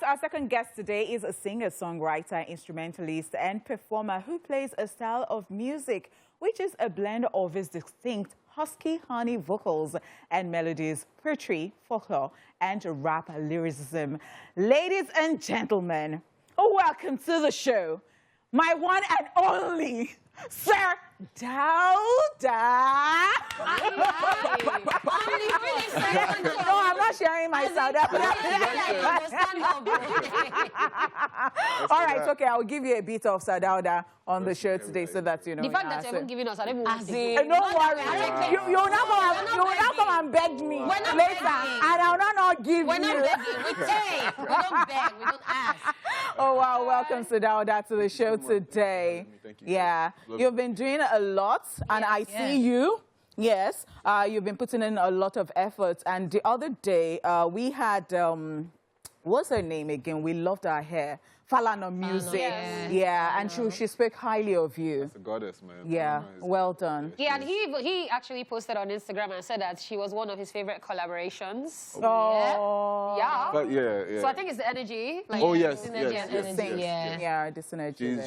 right, our second guest today is a singer, songwriter, instrumentalist, and performer who plays a style of music which is a blend of his distinct husky-honey vocals and melodies, poetry, folklore, and rap lyricism. Ladies and gentlemen, welcome to the show, my one and only Sir Dauda. No, I'm not sharing my sound. All right, okay, I'll give you a bit of Sir Dauda on the show today so that you know. The fact that you're giving us, I don't even don't worry. You will not come and beg me later, and I'll not give you. We're not begging, we take. We don't beg, we don't ask. Oh, wow, welcome, Sir Dauda, to the show today. Thank you. Yeah, you've been doing a lot, and I see you. Yes, you've been putting in a lot of effort. And the other day, we had, what's her name again? We loved her hair. Falana Music. Yeah, and she spoke highly of you. That's a goddess, man. Yeah, well done. Yeah, and he actually posted on Instagram and said that she was one of his favorite collaborations. Oh. Yeah. But yeah. So I think it's the energy. Like, Yes. Yeah, this energy.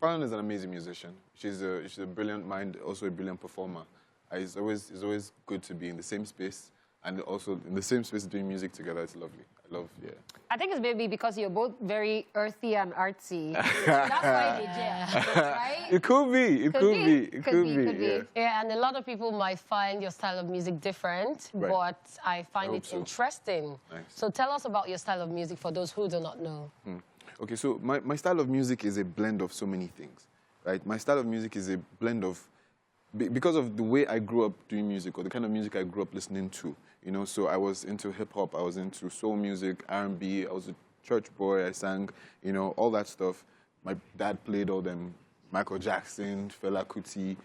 Falana is an amazing musician. She's a brilliant mind, also a brilliant performer. It's always good to be in the same space and also in the same space doing music together. It's lovely. I think it's maybe because you're both very earthy and artsy. That's why they jam, right? It could be. It could be. Yeah, and a lot of people might find your style of music different, but I find it interesting. Nice. So tell us about your style of music for those who do not know. Okay, so my style of music is a blend of so many things, right? My style of music is a blend of, because of the way I grew up doing music or the kind of music I grew up listening to, you know, so I was into hip-hop, I was into soul music, R&B, I was a church boy, I sang, you know, all that stuff. My dad played all them, Michael Jackson, Fela Kuti,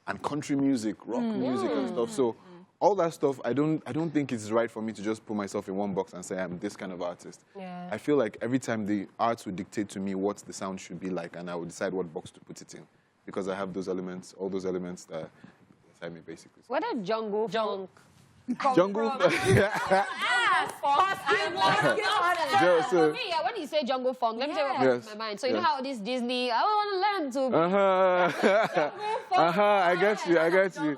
and country music, rock music and stuff. So all that stuff, I don't think it's right for me to just put myself in one box and say I'm this kind of artist. Yeah. I feel like every time the arts would dictate to me what the sound should be like, and I would decide what box to put it in, because I have those elements, all those elements that inside me, basically. What a jungle funk? Jungle funk. For me, when you say jungle funk, let me tell you what comes to my mind. So you know how this Disney, I want to learn to. I got you.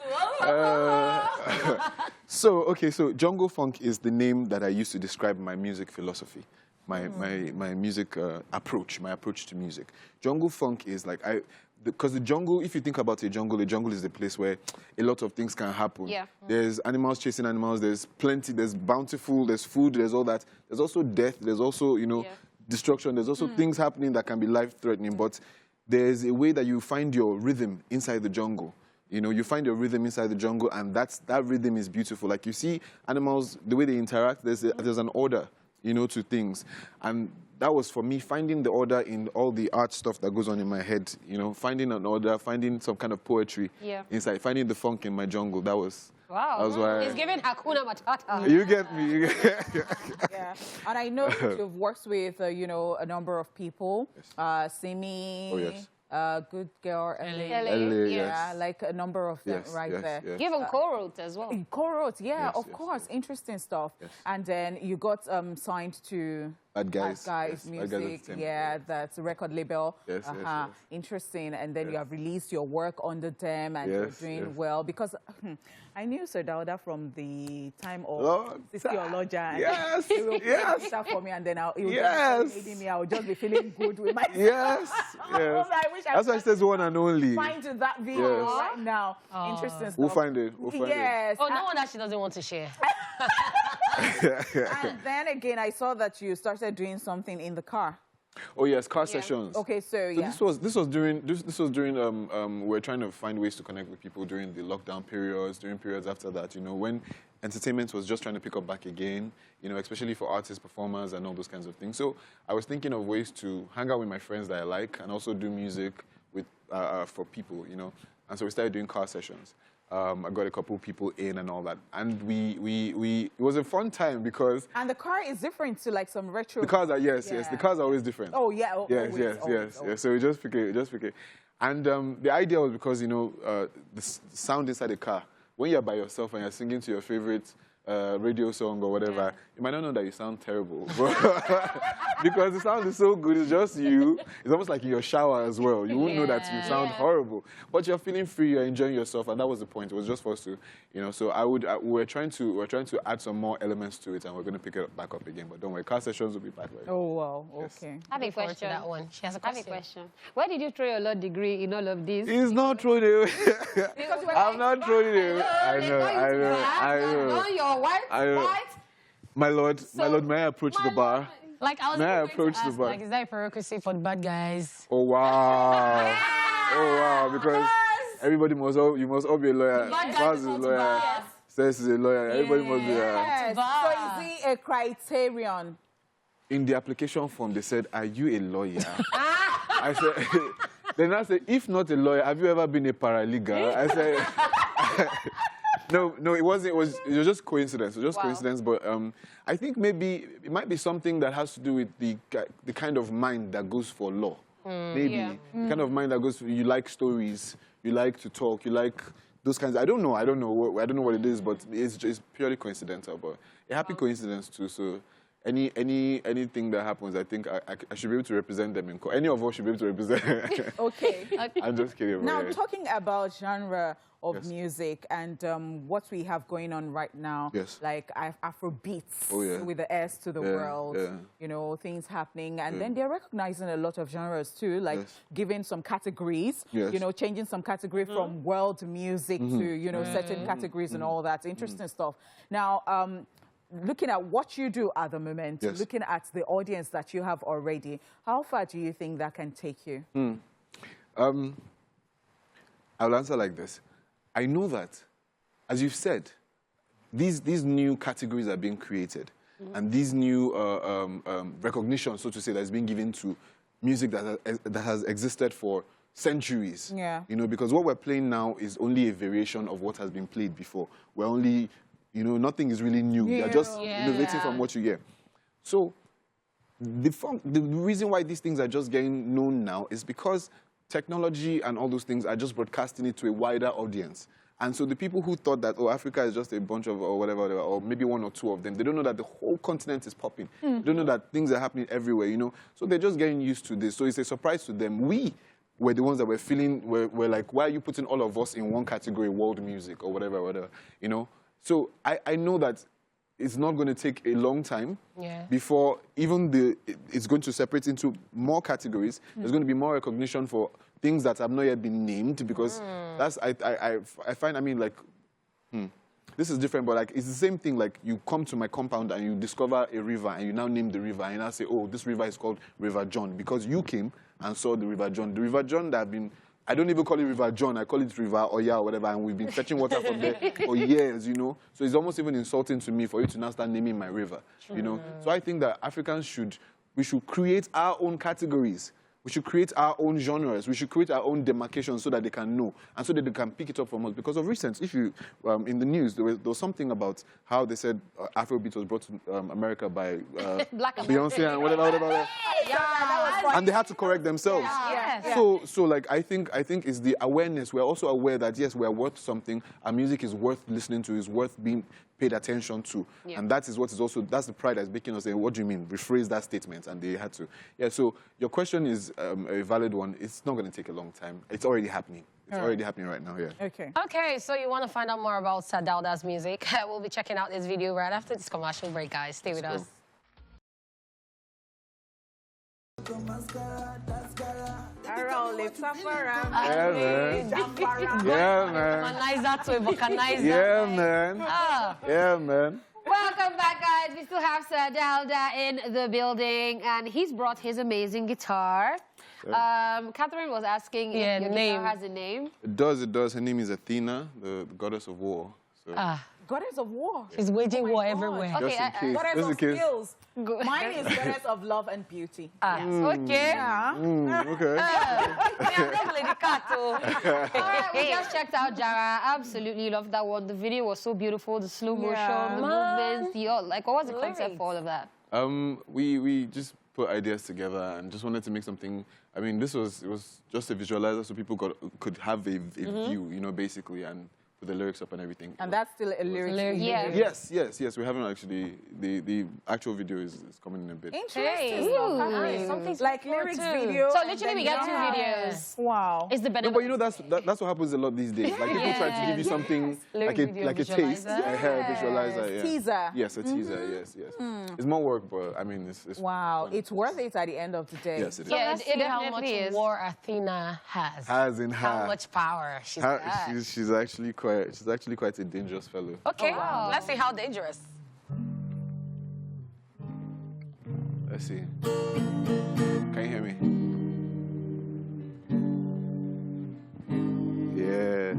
So jungle funk is the name that I use to describe my music philosophy, my music approach, my approach to music. Jungle funk is like because the jungle, if you think about the jungle is the place where a lot of things can happen. Yeah. There's animals chasing animals, there's plenty, there's bountiful, there's food, there's all that. There's also death, there's also, you know, destruction, there's also things happening that can be life-threatening, but there's a way that you find your rhythm inside the jungle. You know, you find your rhythm inside the jungle, and that rhythm is beautiful. Like you see animals, the way they interact, there's an order, you know, to things. And that was for me, finding the order in all the art stuff that goes on in my head, you know, finding an order, finding some kind of poetry inside, finding the funk in my jungle. That was why. It's giving Hakuna Matata. You get me. Yeah, and I know you've worked with, you know, a number of people, Signee, Good Girl, LA, like a number of them there. Give them co-wrote as well. Co-wrote, of course, interesting stuff. And then you got signed to Bad Guys Music, that's a record label. Interesting. And then you have released your work under them, and you're doing well. Because I knew Sir Dauda from the time of Siski Oloja. Yes, stuff for me, and then I would just be feeling good with myself. That's why it says one and only. Find that video right now. Interesting stuff. We'll find it. Yes. Oh, no wonder she doesn't want to share. And then again, I saw that you started doing something in the car. Oh yes, car sessions. Okay, so this was during we're trying to find ways to connect with people during the lockdown periods, during periods after that, you know, when entertainment was just trying to pick up back again, you know, especially for artists, performers, and all those kinds of things. So I was thinking of ways to hang out with my friends that I like and also do music with for people, you know. And so we started doing car sessions. I got a couple people in and all that, and it was a fun time because. And the car is different to like some retro. The cars are the cars are always different. Oh yeah. Always. So we just pick it. And the idea was because, you know, the sound inside the car, when you're by yourself and you're singing to your favorite radio song or whatever, you might not know that you sound terrible. Because the sound is so good, it's just you. It's almost like in your shower as well. You won't know that you sound horrible. But you're feeling free, you're enjoying yourself, and that was the point. It was just for us to, so we're trying to add some more elements to it, and we're going to pick it back up again. But don't worry, car sessions will be back later. Oh, wow, okay. I have a question. That one. She has a question. I have a question. Where did you throw your law degree in all of this? He's not throwing it away. I'm not throwing it away. I know. Your wife, My lord, may I approach the bar? Like, I was May I going to approach the ask, bar? like, is that a prerequisite for the bad guys? Oh, wow. Oh, wow, because everybody you must all be a lawyer. Falz is a lawyer. Sess is a lawyer. Everybody must be a lawyer. Yes. So is it a criterion? In the application form, they said, are you a lawyer? I said, then I said, if not a lawyer, have you ever been a paralegal? I said, no, it wasn't. It was just coincidence. It was just coincidence. But I think maybe it might be something that has to do with the kind of mind that goes for law. Maybe the kind of mind that goes for, you like stories, you like to talk, you like those kinds. I don't know what it is, but it's just purely coincidental. But a happy coincidence too. So anything that happens, I think I should be able to represent them in court. Any of us should be able to represent. Okay. I'm just kidding. Now, talking about genre of music and what we have going on right now, like Afrobeats with the S to the world, things happening. And then they're recognizing a lot of genres too, like giving some categories, changing some category from world music to, certain categories and all that. Interesting stuff. Now, looking at what you do at the moment, looking at the audience that you have already, how far do you think that can take you? I'll answer like this. I know that, as you've said, these new categories are being created, and these new recognition, so to say, that's being given to music that has existed for centuries. Because what we're playing now is only a variation of what has been played before. We're only, nothing is really new. They're just innovating from what you hear. So the reason why these things are just getting known now is because technology and all those things are just broadcasting it to a wider audience. And so the people who thought that, Africa is just a bunch of, or whatever, or maybe one or two of them, they don't know that the whole continent is popping. They don't know that things are happening everywhere, So they're just getting used to this. So it's a surprise to them. We were the ones that were feeling, we're like, why are you putting all of us in one category, world music or whatever, So I know that it's not going to take a long time before even it's going to separate into more categories. There's going to be more recognition for things that have not yet been named, because that's, I find, this is different, but it's the same thing. Like, you come to my compound and you discover a river and you now name the river and you now say, oh, this river is called River John, because you came and saw the River John. The River John that have been, I don't even call it River John, I call it River Oya or whatever, and we've been fetching water from there for years, So it's almost even insulting to me for you to now start naming my river, So I think that Africans we should create our own categories. We should create our own genres. We should create our own demarcations so that they can know and so that they can pick it up from us. Because of recent, if you, in the news, there was something about how they said Afrobeat was brought to America by Beyonce and whatever. And they had to correct themselves. So like, I think it's the awareness. We're also aware that, yes, we're worth something. Our music is worth listening to, is worth being paid attention to. And that is what is also, that's the pride that's making us say, what do you mean? Rephrase that statement. And they had to. So your question is a valid one. It's not going to take a long time. It's already happening. It's already happening right now, Okay, so you want to find out more about Dauda's music. We'll be checking out this video right after this commercial break, guys. Stay with us. Yeah, man. Welcome back, guys. We still have Dauda in the building, and he's brought his amazing guitar. Catherine was asking if your guitar has a name. It does. Her name is Athena, the goddess of war. So. Goddess of war. She's waging war everywhere. Okay, goddess of skills. Mine is goddess of love and beauty. Okay. Okay. We just checked out Jara. Absolutely loved that one. The video was so beautiful. The slow motion, the movements, what was the concept for all of that? We just put ideas together and just wanted to make something. I mean, it was just a visualizer so people could have a view, basically, and with the lyrics up and everything. And that's still a lyric video. Yeah. Yes. We haven't actually. The actual video is coming in a bit. Interesting. Nice. Something Like lyrics video. So literally we got 2 videos. Wow. It's the No, benefit. but you know that's what happens a lot these days. Like people try to give you something like a taste, a hair visualizer. Yeah. Teaser. Yes, a teaser. Yes. It's more work, but I mean it's Wow, it's worth it at the end of the day. Yes, it is. So Yeah, let's it see how much definitely is. war Athena has. Has in her. How much power she's got. She's actually quite a dangerous fellow. Okay, let's see how dangerous. Let's see. Can you hear me? Yeah.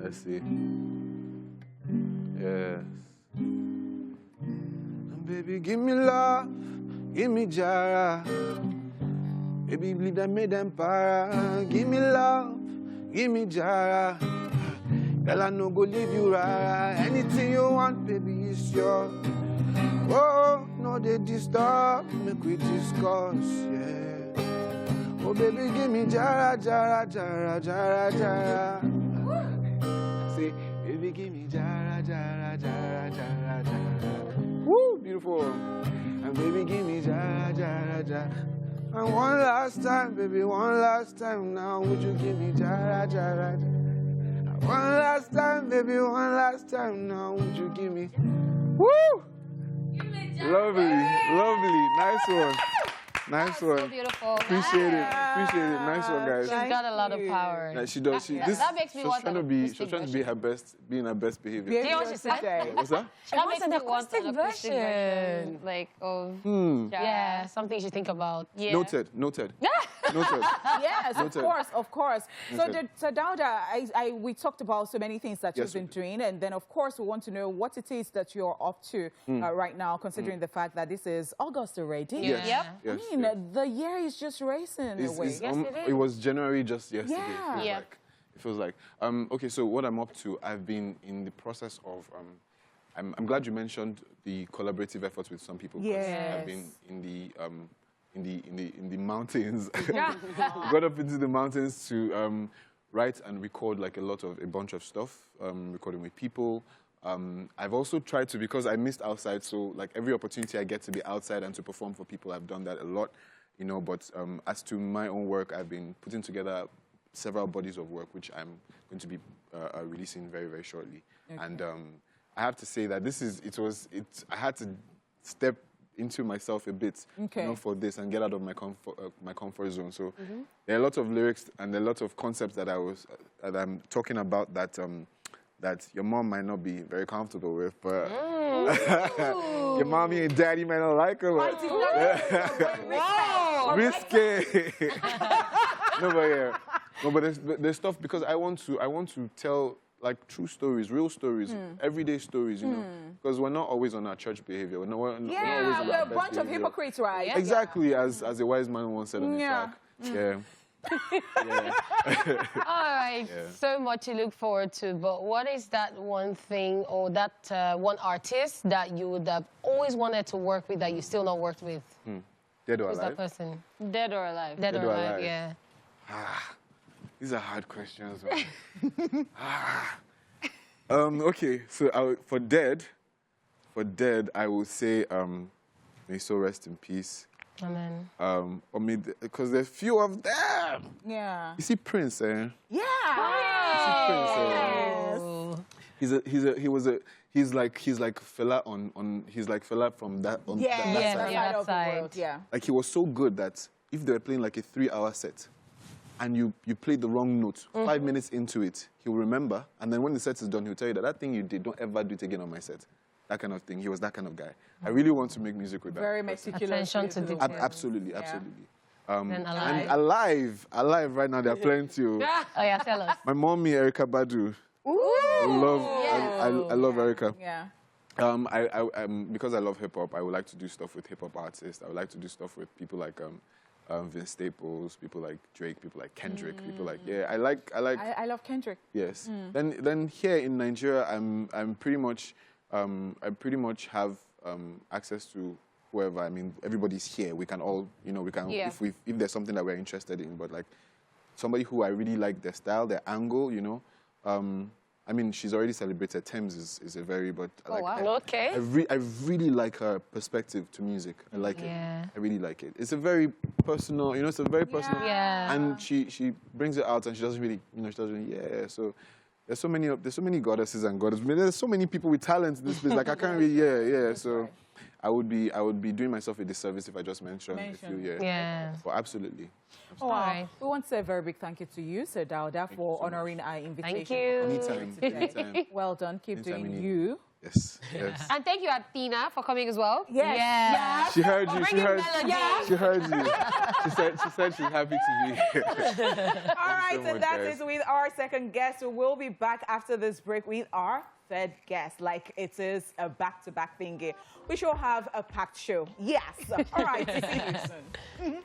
Let's see. Yes. Baby, give me love, give me jara. Baby, believe that made them para. Give me love, give me jara. Girl, I no go leave you rara. Anything you want, baby, it's yours. Oh, no, they disturb, make we discuss, yeah. Oh, baby, give me jara, jara, jara, jara, jara. Say, baby, give me jara, jara, jara, jara, jara. Woo, beautiful. And baby, give me jara, jara, jara. And one last time, baby, one last time now, would you give me jara, jara, jara? One last time, baby, one last time now, would you give me? Woo! Lovely, nice one. Nice one. So beautiful. Appreciate it. Nice one, guys. She's got a lot of power. Yeah, she does. That makes me she was want trying an to be acoustic her best, be in her best behavior. You know what she said? What's that? That wants makes an me want acoustic an acoustic version, version. like of Yeah, something you think about. yeah. Noted. Noted. Yes, of course. So, Noted. Dauda, we talked about so many things that Yes, you've we been doing, and then of course we want to know what it is that you're up to right now, considering the fact that this is August already. Yes. Yep. Yes, I mean, yes. the year is just racing away. It was January just yesterday. Yeah. It feels like. Okay, so what I'm up to, I've been in the process of. I'm glad you mentioned the collaborative efforts with some people. 'Cause Yes. I've been in the mountains. Got up into the mountains to write and record like a bunch of stuff. Recording with people. I've also tried to, because I missed outside, so like every opportunity I get to be outside and to perform for people, I've done that a lot, you know. But as to my own work, I've been putting together several bodies of work, which I'm going to be releasing very, very shortly. Okay. And I have to say that I had to step into myself a bit, you know, for this and get out of my comfort zone. So there are a lot of lyrics and a lot of concepts that I'm talking about that your mom might not be very comfortable with, but your mommy and daddy might not like her. Risky. No, but there's stuff, because I want to tell like true stories, real stories, everyday stories, you know, because we're not always on our church behavior. We're not always on we're our a best bunch of behavior. hypocrites, right? Yeah. Exactly, as a wise man once said on his track. Yeah. All right, so much to look forward to. But what is that one thing or that one artist that you would have always wanted to work with that you still not worked with? Dead or Who's that alive? person? Dead or alive. Dead or alive, alive. yeah. These are hard questions. Okay, so for dead, I will say, may so rest in peace. Amen. Or because there's few of them. Yeah. You see Prince, eh? Yeah. He's like Fela from that that side. world. Yeah. Like he was so good that if they were playing like a 3-hour set and you played the wrong note, 5 minutes into it, he'll remember, and then when the set is done, he'll tell you that thing you did, don't ever do it again on my set. That kind of thing. He was that kind of guy. I really want to make music with that. Very meticulous. Attention to detail. Absolutely. And alive. And alive right now, there are plenty. Oh yeah, tell us. My mommy, Erica Badu. I love Erica. Yeah. Because I love hip hop, I would like to do stuff with hip hop artists. I would like to do stuff with people like Vince Staples, people like Drake, people like Kendrick, people like I love Kendrick. Yes. Then here in Nigeria, I pretty much have access to whoever. I mean, everybody's here. We can all, if there's something that we're interested in, but like somebody who I really like their style, their angle, I mean, she's already celebrated. Thames is a very, but Okay. I really like her perspective to music. I like it. I really like it. It's a very personal, you know, it's a very personal. And she brings it out, and she doesn't really, you know, she doesn't really, so there's so many goddesses and goddesses. There's so many people with talent in this place. Like I can't really, so I would be doing myself a disservice if I just mentioned a few. Well, absolutely. Oh, wow. We want to say a very big thank you to you, Sir Dauda, for honoring our invitation. Thank you. Anytime. Well done. Keep doing you. Yes. And thank you, Athena, for coming as well. Yes. She heard you. She heard you. She said she's happy to be here. All right, so that is with our second guest. We will be back after this break with our third guest. Like it is a back-to-back thingy. We shall have a packed show. Yes. All right. See you soon.